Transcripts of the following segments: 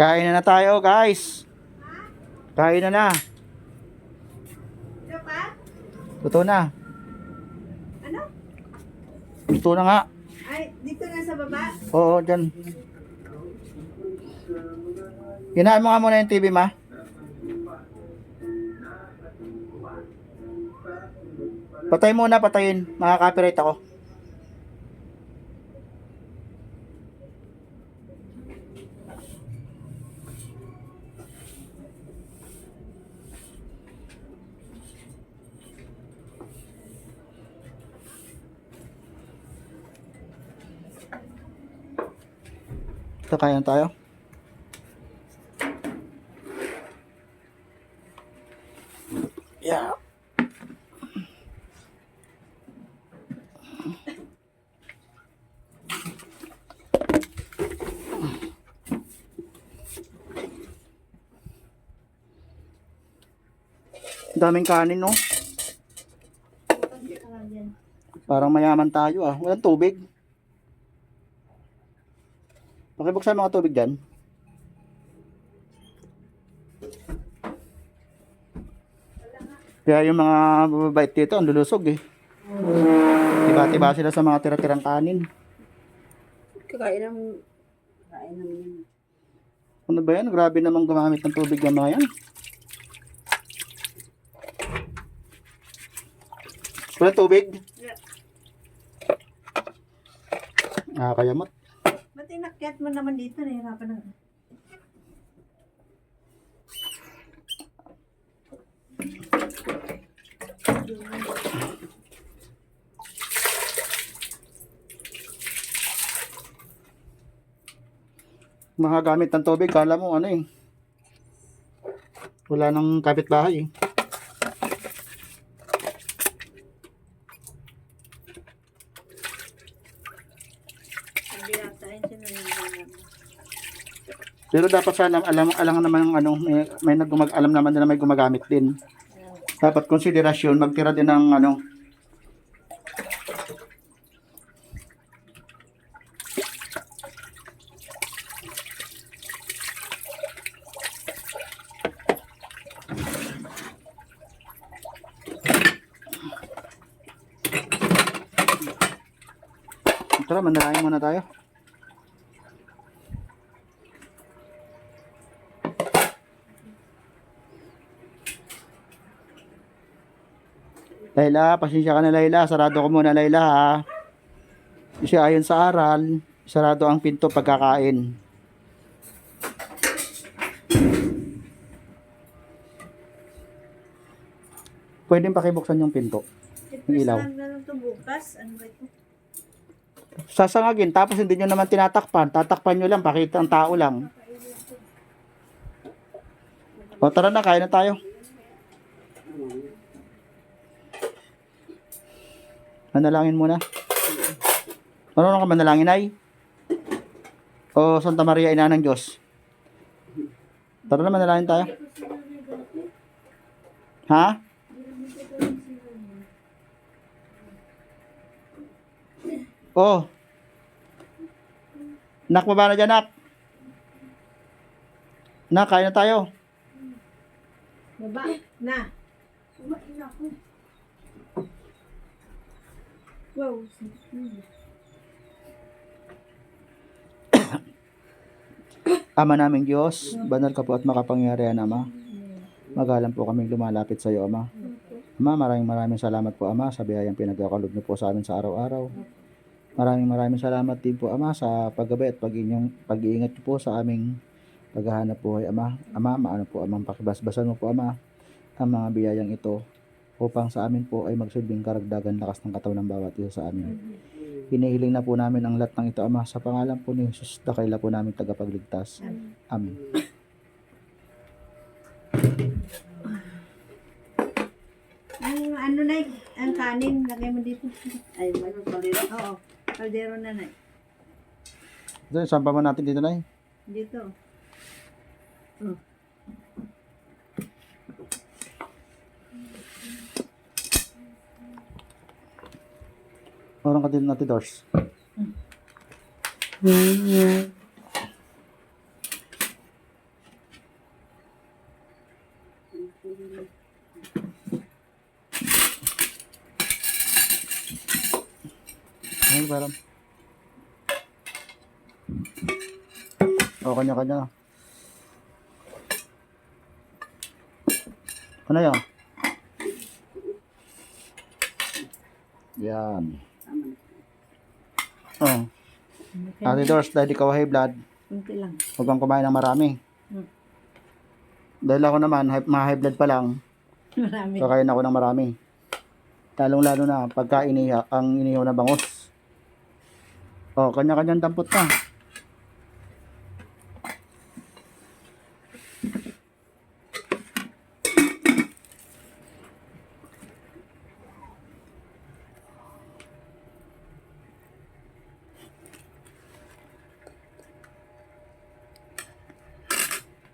Kain na tayo, guys. Kain na. Ano pa? Luto na. Ano? Luto na nga. Ay, dito na sa baba? Oo, dyan. Hinaan mo nga muna yung TV, ma. Patay muna, patayin. Makaka-copyright ako. Ito, kaya na tayo. Yeah. Daming kanin, no? Parang mayaman tayo, ah. Walang tubig. Pakibuksan mga tubig dyan. Kaya yung mga bababait dito, ang lulusog, eh. Tiba-tiba sila sa mga tira-tirang kanin. Kakain ng yun. Ano ba yan? Grabe namang gumamit ng tubig yung mga yan. Wala tubig? Yeah. Nakakayamot. Ba't inakyat mo naman dito? Nahirapan na. Mga gamit ng tubig, kala mo ano eh. Wala nang kapitbahay eh. Hindi yata yun siya nangyayari. Pero dapat sana alam naman ng ano, may alam naman na may gumagamit din. Dapat konsiderasyon, magtira din ng ano. Tara, manalangin muna tayo. Layla, pasensya ka na Layla. Sarado ko muna Layla ha. Kasi ayon sa aral, sarado ang pinto pagkakain. Pwedeng pakibuksan yung pinto. Yung ilaw. Ipres na lang ito bukas. Ano ba ito? Sasangagin, tapos hindi nyo naman tinatakpan. Tatakpan nyo lang, pakita ang tao lang. O tara na, kain na tayo. Manalangin muna. Ano ka manalangin ay? O Santa Maria, Ina ng Diyos? Tara na, manalangin tayo. Ha? Oh. Nak, baba na dyan, nak. Nak, kain na tayo. Baba na. Kumain na ako. Wow. Ama naming Diyos, banal ka po at makapangyarihan, Ama. Magalang po kaming lumalapit sa iyo, Ama. Ama, maraming salamat po, Ama, sa biyayang pinagkakalob niyo po sa amin sa araw-araw. Maraming salamat din po, Ama, sa paggabay at pag-iingat niyo po sa aming paghahanap buhay, Ama. Ama, maano po, Ama, pakibasbasan mo po, Ama, ang mga biyayang ito upang sa amin po ay magsilbing karagdagan lakas ng katawan ng bawat isa sa amin. Hinihiling na po namin ang lahat ng ito, Ama, sa pangalan po ni Jesus, dakila po namin tagapagligtas. Amen. Ano na ang kanin, lagay mo dito. Ay, ano, kaldero? Oo, kaldero na na. Ito, saan pa man natin dito na eh? Dito. Orang ka din natin doors. meron. O, kanya-kanya. Ano yan? Yan. Oh. Ate Dors, dahil ikaw high blood, Kunti lang. huwag kang kumain ng marami. Hmm. Dahil ako naman, ma-high blood pa lang, Marami. kakain ako ng marami. Lalong-lalo na pagka ang inihaw na bangus. O, kanya-kanyang dampot na.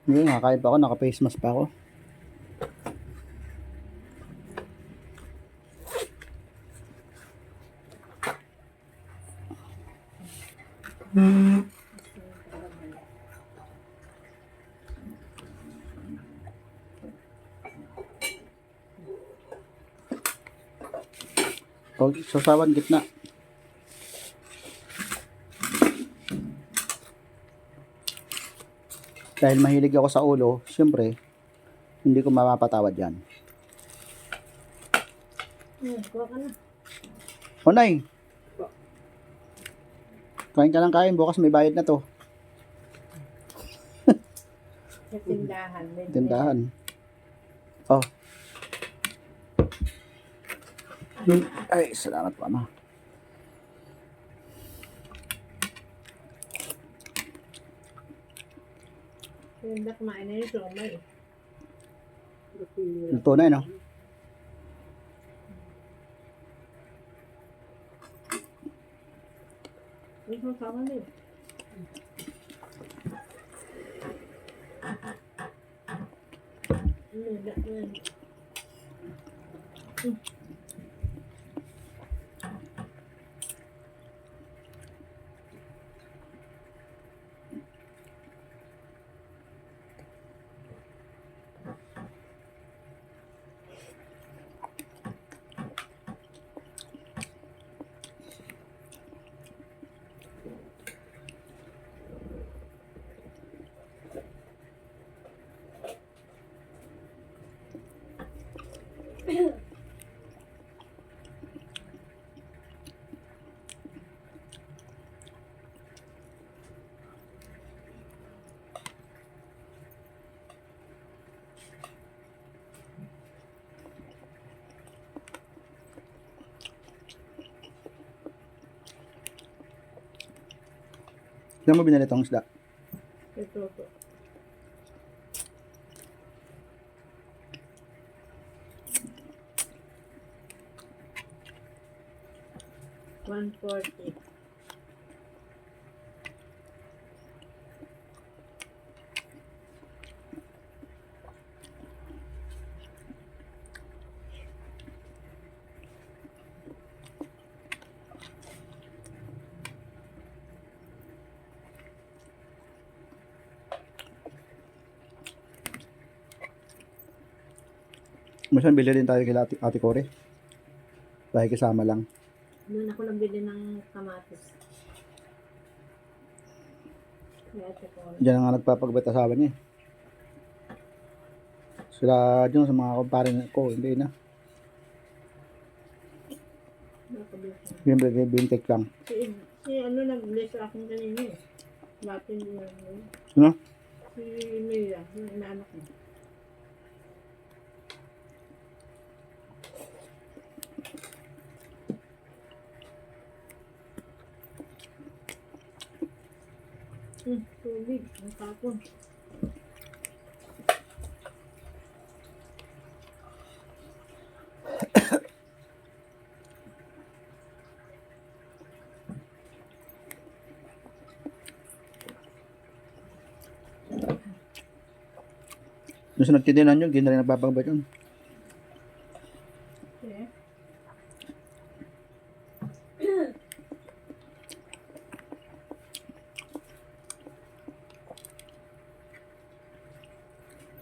Hindi, nakakain pa ako, naka-face mask pa ako. O, sasawan gitna. Dahil mahilig ako sa ulo, syempre, hindi ko mapapatawad yan. Kuha ka na. O, Nay. Kain ka lang kain, bukas may bayad na to. Sa tindahan. Tindahan. Oh. Ay, salamat po, Ama. Hindi kumain na yung somay. Luto na, no? Ang sasama na yun. Saan mo binili itong isda? Ito po. $140. Minsan bili din tayo kila Ate Kore. Dahil kasama lang. Doon ako nabili ng kamatis. Kaya ito po. Diyan nga nagpapagbet asawa niya. Sila dyan sa mga kumpare ko, hindi na. Bintek lang. Si ano nag-bless sa akin kanina eh. Bakit hindi na Ano? Si Mia, yung inaanak mo. Tubig. Ang tapon. Yung sa nagtindihan nyo, hindi na rin nagpapagbat yun. Okay.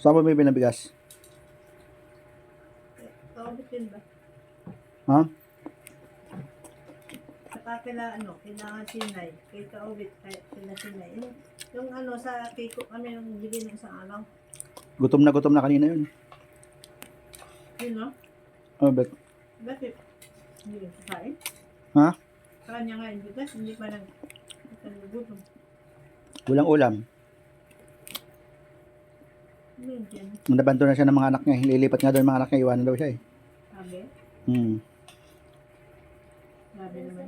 Saan mo may binabigas? Bitin ba? Ha? Saka kila Sinay, kay Kaobit, kila Sinay. Yung ano, sa Kiko kami nung bigay ng isang araw. Gutom na kanina yun. Yun, no? Oh, bet. Bakit? Hindi rin kakain? Ha? Kanya nga yung bigas, hindi pa nagugutom. Walang ulam. Yun, yan. Nabanto na siya ng mga anak niya. Lilipat nga daw yung mga anak niya. Iwanan daw siya eh. Sabi, Hmm. sabi naman.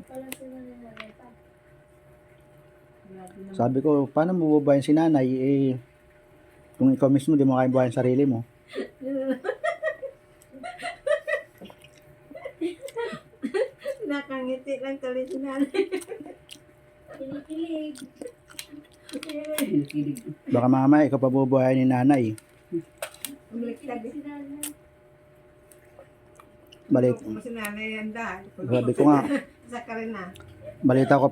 Grabe naman. Sabi ko, paano mo bubuhayin si nanay? Eh, kung ikaw mismo, di mo kaya buhayin sarili mo. Nakangiti lang tuloy si nanay. Kinikilig. Kinikilig. Baka mamaya, ikaw pa bubuhayin ni nanay. Umiligtad Si nanay. Balit. Kung si nanay yan dahil. Sabi ko nga, Sa ka rin na. balita ko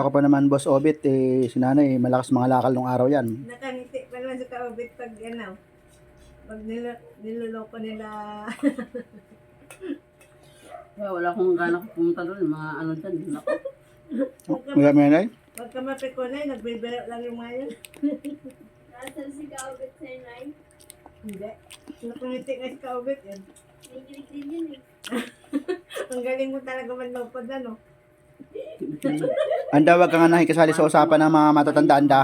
pa naman, Boss Obit, eh, si nanay, malakas mga lakal nung araw yan. Nakangiti pa naman sa Kaobit pag ano. Pag niloloko nila. Kaya wala akong gana pumunta doon. Mga ano dyan. Naku. Mga nanay? Pag ka mapikunay, nagbibiro lang yung mga yun. Nasaan si Kaobit sa inay? Hindi. Nakangiti nga si Kaobit yan. Kinikilig din yun eh. Ang galing mo talaga manlopod ano. Anda, wag ka nga nakikisali sa usapan ng mga matatanda, anda.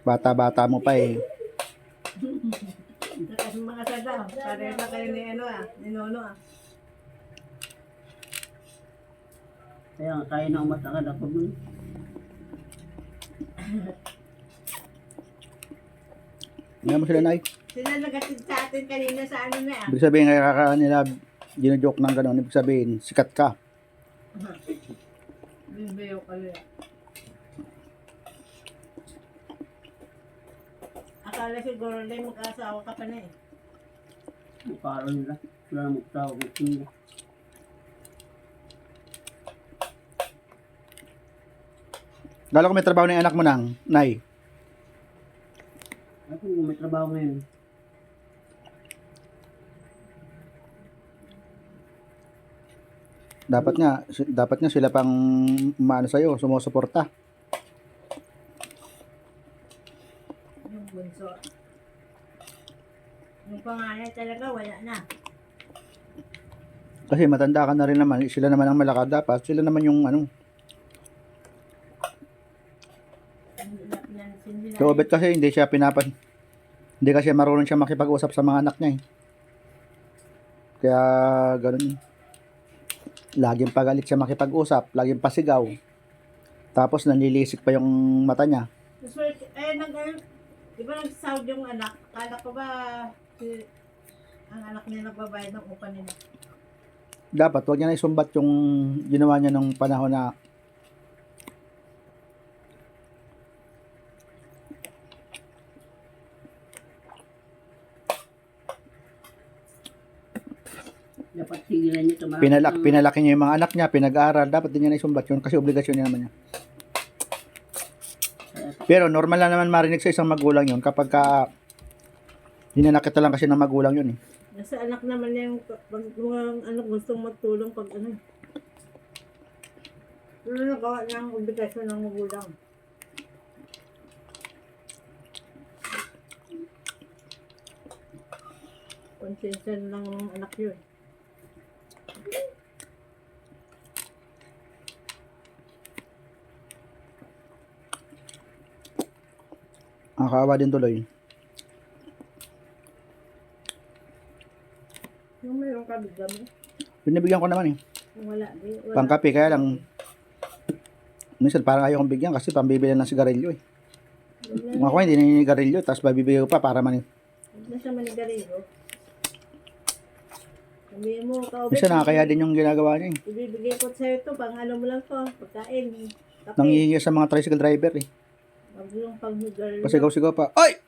Bata-bata mo pa eh. Nakas mga sada. Pareho na kayo ni ano ni Nono Kaya kaya na umatakad ako doon. Ngayon mo sila, nay. Sila nagatid sa atin kanina sa ano na Ibig sabihin, kaya nila ginojoke ng gano'n. Ibig sabihin, sikat ka. Bibiro kayo. Akala siguro na mag-asawa ka pa na eh. Mukha nila. Wala na magtawag. Hindi. Lalo ko may trabaho na yung anak mo nang, nay. Ako may trabaho ngayon. Dapat nga sila pang maano sa'yo, sumusuporta. Yung bunso. Yung panganay talaga wala na. Kasi matanda ka na rin naman, sila naman ang malakad dapat. Sila naman yung ano. Hindi na pinansin nila. So, bet kasi hindi hindi kasi marunong siya makipag-usap sa mga anak niya eh. Kaya ganun. Laging pagalit siya makipag-usap, laging pasigaw. Tapos nanlilisik pa yung mata niya. Di ba nag-sound yung anak? Kala ko ba ang anak niya nagbabayad ng upa nila? Dapat wag niya na isumbat yung ginawa niya nung panahon na Dapat sigilan niyo tumarap. pinalaki niya yung mga anak niya, pinag-aaral, dapat din niya na isumbat yun kasi obligasyon niya naman niya. Pero normal lang naman marinig sa isang magulang yun kapag hinanakit lang kasi ng magulang yun eh. Nasa anak naman niya yung pag ano, gustong magtulong pag ano. Ano nagawa niya ang obligasyon ng magulang? Konsensya lang ng anak yun. Nakakaawa din tuloy. Yung mayroong kabigla mo, Binibigyan ko naman eh. kung wala, di, wala. Pangkape, kaya lang minsan parang ayaw kong bigyan kasi pambibili ng sigarilyo eh. Kung ako hindi naninigarilyo, tapos babibigay ko pa para man Nasa manigarero. Sabihin mo, Kaobit, minsan nakakaya din yung ginagawa niya eh. ibibigay ko sa'yo ito, pang ano mo lang to, pagkain, kape. Nangihingi sa mga tricycle driver eh. Wag yung pang-manigarero. Pasigaw-sigaw pa. Ay!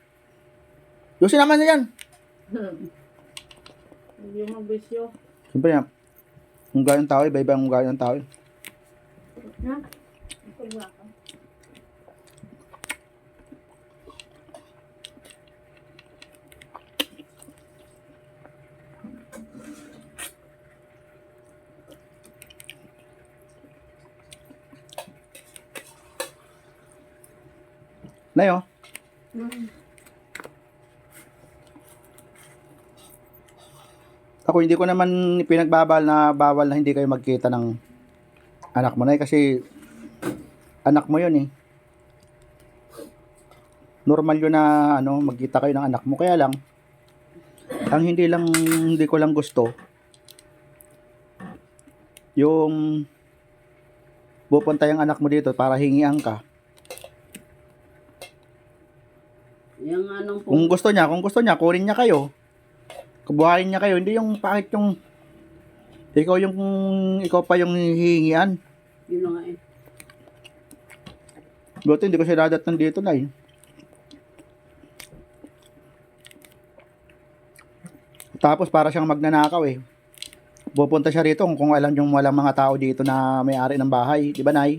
Yusin naman na yan! Huwag yung magbisyo. Siyempre na, kung gano'ng tao, iba-iba ang gano'ng tao. Ha? Ito ba ka? Nay, oh. Ako hindi ko naman pinagbabal na bawal na hindi kayo magkita ng anak mo, Nay, kasi anak mo yun eh. Normal yun na ano, magkita kayo ng anak mo. Kaya lang, ang hindi ko lang gusto, yung pupunta yung anak mo dito para hingian ka. Yung anong po, Kung gusto niya, kunin niya kayo. Kubuhayin niya kayo. Hindi yung pakit yung ikaw pa yung hihingian. yun na nga eh. Buti hindi ko siya dadatnan dito, Nay. Tapos para siyang magnanakaw eh. Pupunta siya rito kung alam yung walang mga tao dito na may-ari ng bahay. Di ba, Nay?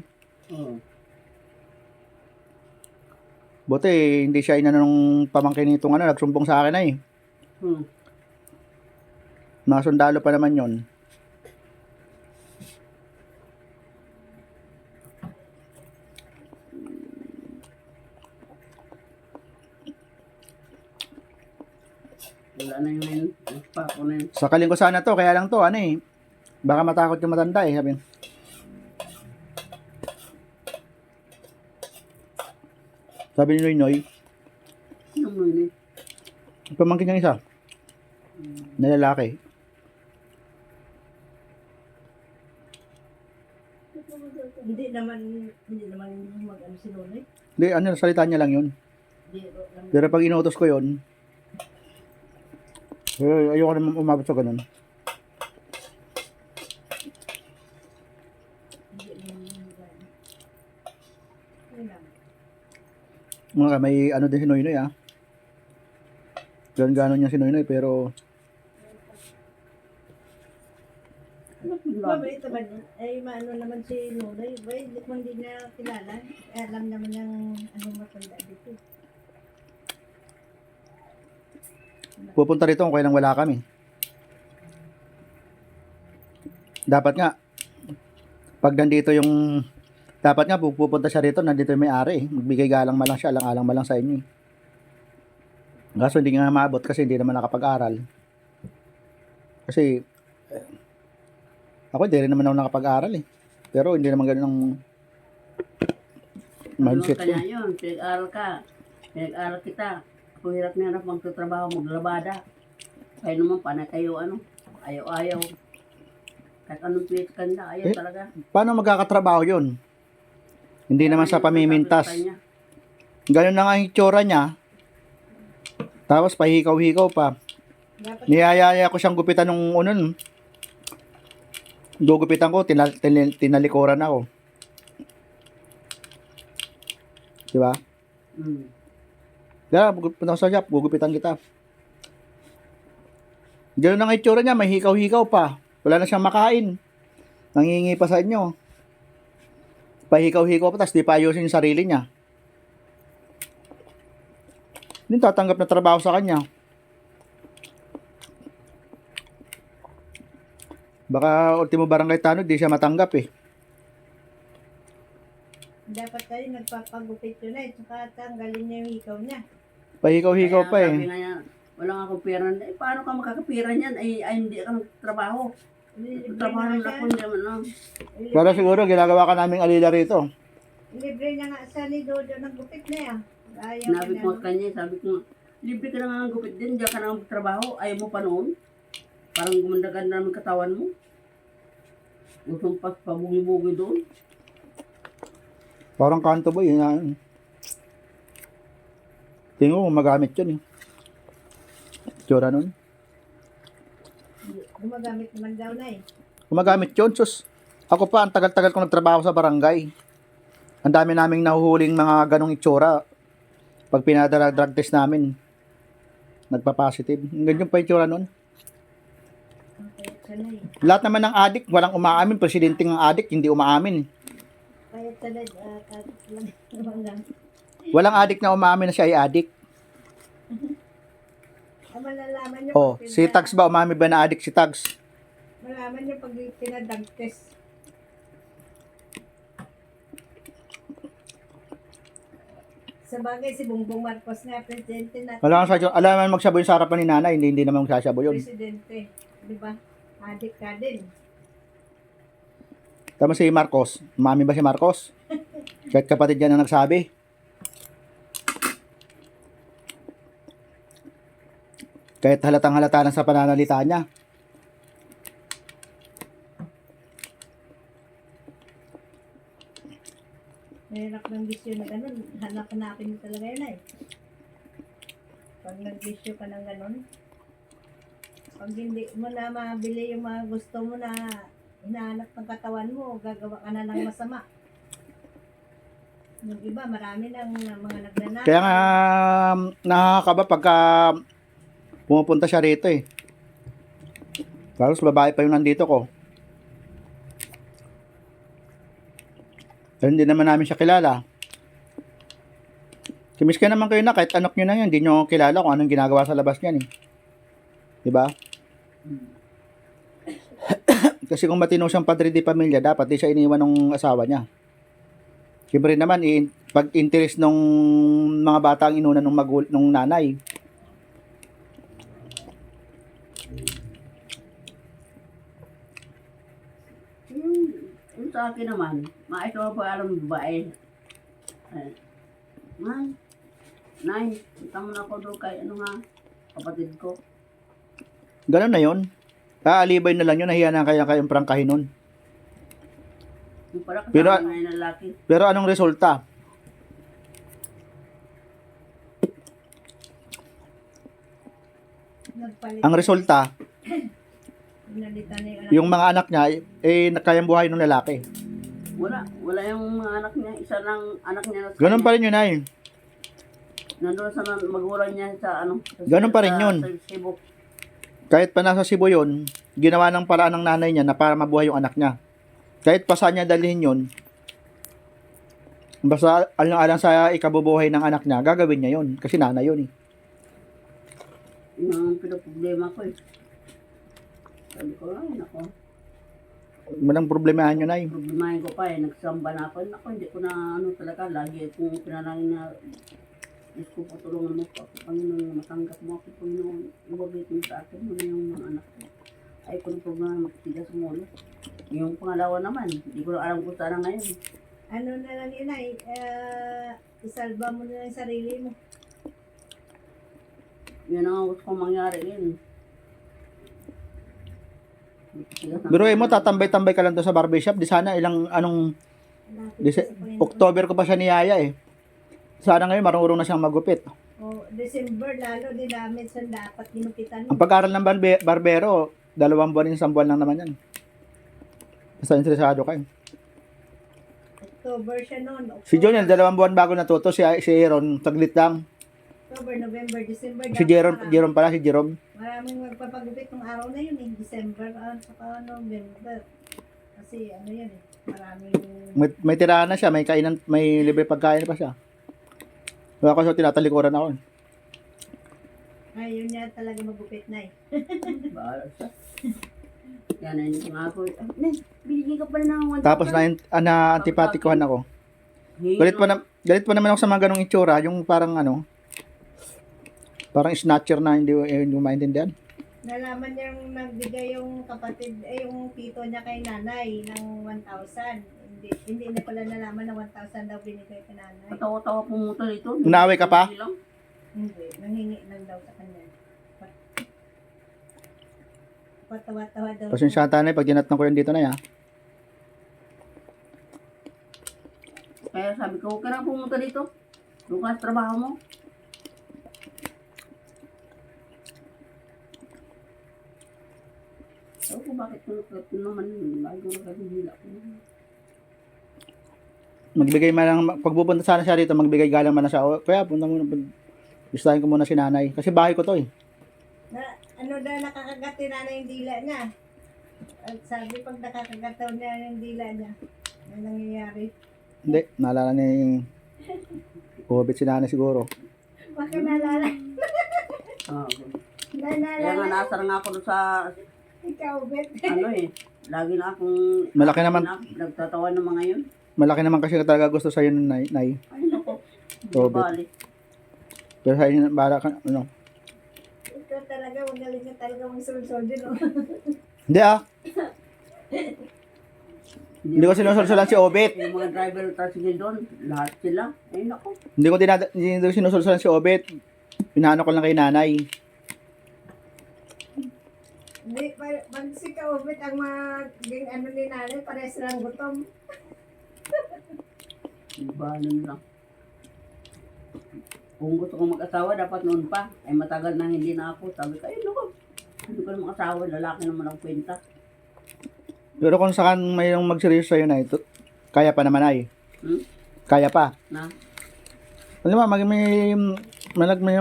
Oo. Buti hindi siya ina nung pamangkin nitong ano, nagsumbong sa akin, Nay. Hmm. Mga sundalo pa naman yon. Wala na yun ngayon. Nagpako na yun. Sakalin ko sana to, kaya lang to, ano eh. Baka matakot yung matanda eh, sabi. Sabi ni Noy, Yung mo yun eh. pamangkin niyang isa, na lalaki. Hindi naman mag-ano si Nonoy. Hindi, ano, salita niya lang yun. Biro lang. Pero pag inutos ko yun, ayoko naman umabot sa ganun. Mga may ano din si Noy Noy ah. Gano'n niya si Noy Noy pero Mabait naman yun. Ay, maano naman si Nonoy. Bay, hindi ko hindi niya kilala. Alam naman yung anong matanda dito. pupunta rito kung kailang wala kami. Dapat nga, pag nandito yung, dapat nga pupunta siya rito, nandito yung may-ari eh. Magbigay galang malang siya, alang-alang malang sa inyo eh. Kaso hindi nga maabot kasi hindi naman nakapag-aral. Kasi, ako hindi rin naman ako nakapag-aral eh. Pero hindi naman ganun ang mindset Ano ko. kanya yun? Pinag-aral ka. Pinag-aral kita. Kung hirap na hirap magtatrabaho, maglabada. Kaya naman, panay kayo, ano, ayaw-ayaw. Kahit anong pilit kanda, ayaw Eh, talaga. Paano magkakatrabaho yun? Hindi naman sa pamimintas. Ganun na nga yung itsura niya. Tapos pahikaw-hikaw pa. Dapat Niyayaya ko siyang gupitan nung unon. Gugupitan ko, tinalikuran ako. Diba? Hmm. Kaya, punta ko sa shop, gugupitan kita. Ganun na nga itsura niya, may hikaw-hikaw pa. Wala na siyang makain. Nangingi pa sa inyo. Pahikaw-hikaw pa, tapos di pa ayusin yung sarili niya. Hindi tatanggap na trabaho sa kanya. Baka ultimo barangay tanod, di siya matanggap eh. dapat tayo nagpapagupit yun eh. Tsaka tanggalin niya yung ikaw niya. Pahikaw-hikaw pa Sabi eh. nga niya, wala nga akong pera. Eh, paano ka makakapira niyan? Ay hindi ka magtrabaho. Libre Trabaho na na nga ako, siya. hindi naman, no? Pero siguro ginagawa ka naming alila rito. Libre na nga siya ni Dodo ng gupit na yan. Ayaw Sinabi ka ko na. kanya, sabi ko, libre ka na nga ang gupit din, diyan ka na magtrabaho, ayaw mo pa noon. Parang gumanda-ganda naman katawan mo. Usong pas pabugi-bugi doon. Parang kanto boy. Yun, na. Tingin ko magamit yun eh. Tsura nun. Gumagamit naman daw na eh. Gumagamit yun, sus. Ako pa, ang tagal-tagal ko nagtrabaho sa barangay. Ang dami naming nahuhuling mga ganong itsura. Pag pinadala drug test namin, nagpa-positive. Ganyan pa itsura nun. Kaya siya na eh. Lahat naman ng adik, walang umaamin. Presidente ng adik, hindi umaamin. Kaya talaga, kahit lang naman lang. Walang adik na umaamin na siya ay adik. Malalaman niyo Oh, pag si Tags ba? Umami ba na adik si Tags? Malaman niyo pag pinadrug test. Sa bagay, si Bongbong Marcos nga, presidente natin. Alam naman magsaboy sa harapan ni nanay, hindi naman magsasaboy yun. Presidente. Di ba? Adik ka din. Tama si Marcos. Mami ba si Marcos? Kahit kapatid niya na nagsabi. Kahit halatang halata na sa pananalita niya. Mahirap ng bisyo na ganun. Hanap-hanapin mo talaga yun ay. Pag nag-bisyo ka ng ganun, pag hindi mo na mabili yung mga gusto mo na hinahanap ng katawan mo, gagawa ka na ng masama. Yung iba, marami ng mga nagnanakaw. Kaya nga, nakakaba pagka pumupunta siya rito eh. Tapos babae pa yung nandito ko. Hindi naman namin siya kilala. Kimis ka naman kayo na kahit anak nyo na yun, hindi nyo kilala kung anong ginagawa sa labas niyan eh. Diba? Kasi kung matino siyang padre di pamilya, dapat di siya iniwan ng asawa niya. Siyempre naman, pag interest nung mga bata ang inuna nung nanay. Yung sa akin naman, maayos ako pa alam ng babae. Nay, punta mo na ako doon kay kapatid ko. Ganun na yun. Alibay na lang yun, nahiya na kayong prangkahin nun. Yung pala Pero- kasama na yung lalaki. Pero anong resulta? Nagpalit. Ang resulta, Pinalitan na yung anak. yung mga anak niya, nakayang buhay ng lalaki. Wala yung mga anak niya. Isa lang anak niya na Ganun pa rin yun ay. nandun sa magulang niya sa Ganun pa rin yun. Sa Cebu. Kahit pa nasa Cebu yun, ginawa ng paraan ng nanay niya na para mabuhay yung anak niya. Kahit pa saan niya dalhin yun, basta alang-alang sa ikabubuhay ng anak niya, gagawin niya yun. Kasi nanay yun eh. Yung pinoproblema ko eh. Sabi ko, ay nako. Walang problemahan yun ay. Problemahin ko pa eh. Nagsamba na ako. Nako, hindi ko na talaga. Lagi kung pinalangin na Diyos ko po, tulungan mo po ako. Panginoon, matanggap mo ako. Panginoon, ibabit mo sa akin. Muna yung mga anak ko. Ay, kung problema, magtigas mo ulit. Yung pangalawa naman, hindi ko na alam kung saan na ngayon. Ano na lang yun ay, isalba mo na lang yung sarili mo. Yun ang gusto kong mangyari yun. Pero mo, tatambay-tambay ka lang doon sa barbershop. Di sana October ko pa siya niyaya eh. Sana ngayon marunong na siyang magupit. O, December lalo, di namin sa dapat ginupitan Ang mo. pag-aral ng barbero, 2 buwan, 1 buwan lang naman yan. Basta interesado kayo. October siya noon. Si John yan, 2 buwan bago natuto. Si Aaron, taglit lang. October, November, December. Si Jerome pala, si Jerome. Maraming magpapagupit ng araw na yun eh. December, saka November. Kasi ano yan eh. Maraming... May tirahan na siya, may kainan, may libre pagkain pa siya. Kaya kasi tinatalikuran ako. Ayun niya talaga magupit na eh. Bahala siya. Yan na yung nga ako. Binigyan ka pala ng 1,000. Tapos na antipatikuhan ako. Galit pa naman ako sa mga ganong itsura, yung parang parang snatcher na hindi mo maintindihan. Nalaman niyang nagbigay yung kapatid, yung tito niya kay nanay ng 1,000. Hindi na pala nalaman na 1,000 daw binigay kay nanay. Patawa-tawa pumunta dito. Unaway ka pa? Hindi, nanghingi lang daw sa kanya. Patawa-tawa daw. Pasensya tanay, pag dinatnan ko yun dito na ya. Kaya sabi ko, huwag ka na pumunta dito. Doon ka sa trabaho mo. Sabi ko, bakit naman bago nakagihila ko. Magbigay man lang, pag pupunta sana siya rito, magbigay galang man na siya. Kaya punta muna, gustahin ko muna si nanay. Kasi bahay ko to eh. Ano daw nakakagati na yung dila niya. At sabi pag nakakagataw na yung dila niya, ano nangyayari? Hindi, naalala ni Ubit si nanay siguro. Baka nalala. Ah, kaya nga Nalala. nasar nga ako doon sa, Ikaw, Bet. lagi na akong, Malaki naman. nagtatawa ng mga yun. Malaki naman kasi talaga gusto sa'yo ng nay. Ay, nako. Hindi Obit. balik. Pero sa inyo, para ka, ano. Ikaw talaga, magaling ka talaga magsulsol din, oh. Hindi Hindi ko sinusulsulan si Obit. Yung mga driver ng tricycle doon, lahat sila. Ay, naku. Hindi ko sinusulsulan si Obit. Pinaano ko lang kay nanay. Hindi, pag si Kaubit ang maging ano ni nanay, parehas lang gutom. Iba lang. Kung gusto kong mag-asawa, dapat noon pa. Ay matagal na hindi na ako. Sabi ko, ay naku. Hindi ko na mag-asawa. Lalaki naman ang kwenta. Pero kung saan mayroong magseryoso sa'yo na ito, kaya pa naman ay. Hmm? Kaya pa. Na? Alam mo, may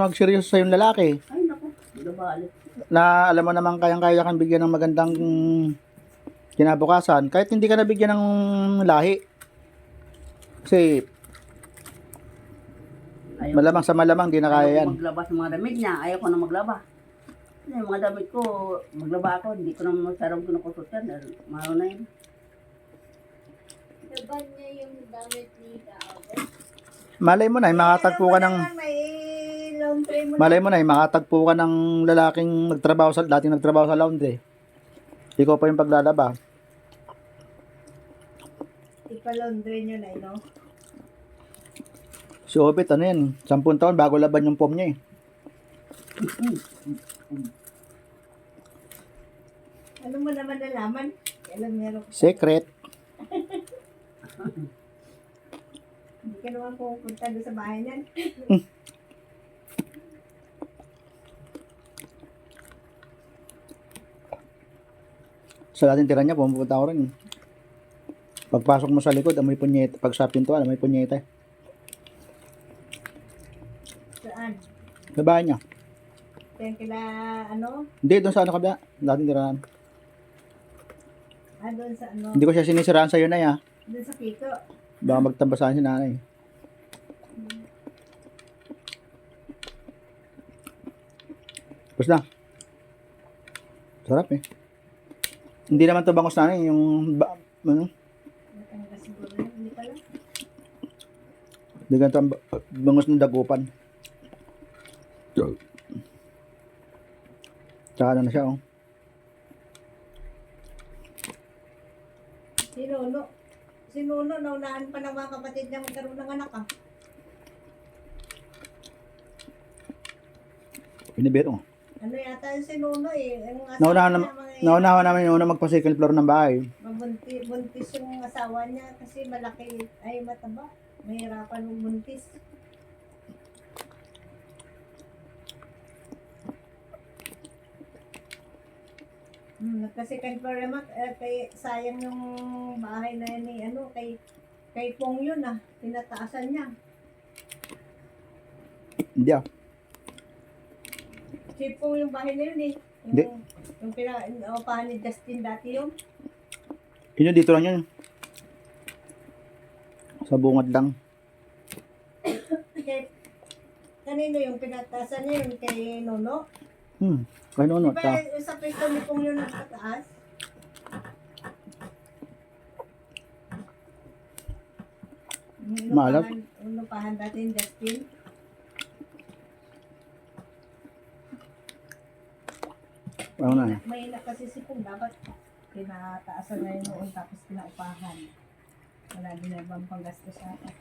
magseryoso sa'yo yung lalaki. Ay naku. Nagabalik. Na alam mo naman kayang-kaya kang bigyan ng magandang kinabukasan. Kahit hindi ka nabigyan ng lahi. Kasi Ayaw malamang sa malamang, di na kaya Ayaw yan. ko maglaba sa mga damit niya. Ayaw ko na maglaba. Yung mga damit ko, maglaba ako. Hindi ko naman masyadong kinukusot yan. Dahil mahal na yun. Naban niya yung damit ni Kaobet. Malay mo na, makatagpo ka ng... May laundry mo Malay mo na, makatagpo ka ng lalaking dating nagtrabaho sa laundry. Ikaw pa yung paglalaba. ipa-laundry nyo na, no? Si Obit, ano yan, 10 taon bago laban yung pom niya eh. Ano mo naman nalaman? Alam meron ka. Secret. Hindi ka naman pupunta doon sa bahay niyan. Sa dating tira niya, pumunta ako rin. Pagpasok mo sa likod, amoy punyeta. Pag sa pintuan, amoy punyeta. Saan? Sa bahay niya. Kaya kila, ano? Hindi, doon sa ano kabila. Dating tirahan. Doon sa ano? Hindi ko siya sinisiraan sa'yo na ya. Doon sa Kiko. Baka magtambasahan si nanay. Tapos na. Sarap eh. Hindi naman to bangos nanay. Yung, ano? Natangas siguro yun. Hindi pala. Hindi ganito ang bangos ng dagupan. Tsaka ano na siya oh. Si Nuno. Si Nuno, naunahan pa ng mga kapatid niya magkaroon ng anak, ah. Pinibiro. Ano yata yung si Nuno eh. Yung asawa Naunahan niya, Naunahan namin yung una magpa-second floor ng bahay. buntis yung asawa niya kasi malaki, ay mataba. Mahirapan ng buntis. Nagka-second floor naman, kay, sayang yung bahay na yun eh, ano, kay Pong yun ah, tinataasan niya. Hindi ah. Si Pong yung bahay na yun eh. Hindi. Yung pinaupahan ni Justin dati yun. Yun dito lang yun. Sa bungad lang. Kanino yung pinataasan niya yun kay Nono? Kaya ano, Diba yung sa pwesto ni Pong yun nagpataas? Maalat. Inupahan dati yung Justin. Ano na eh. May kasi si Pong dapat pinataasan na yun noon tapos pinaupahan. Wala din na ibang panggastos sa akin.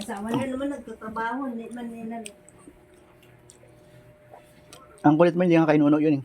Asawa niya naman nagtatrabaho, hindi man nila. Ang kulit mo, hindi nga kainuno yun eh.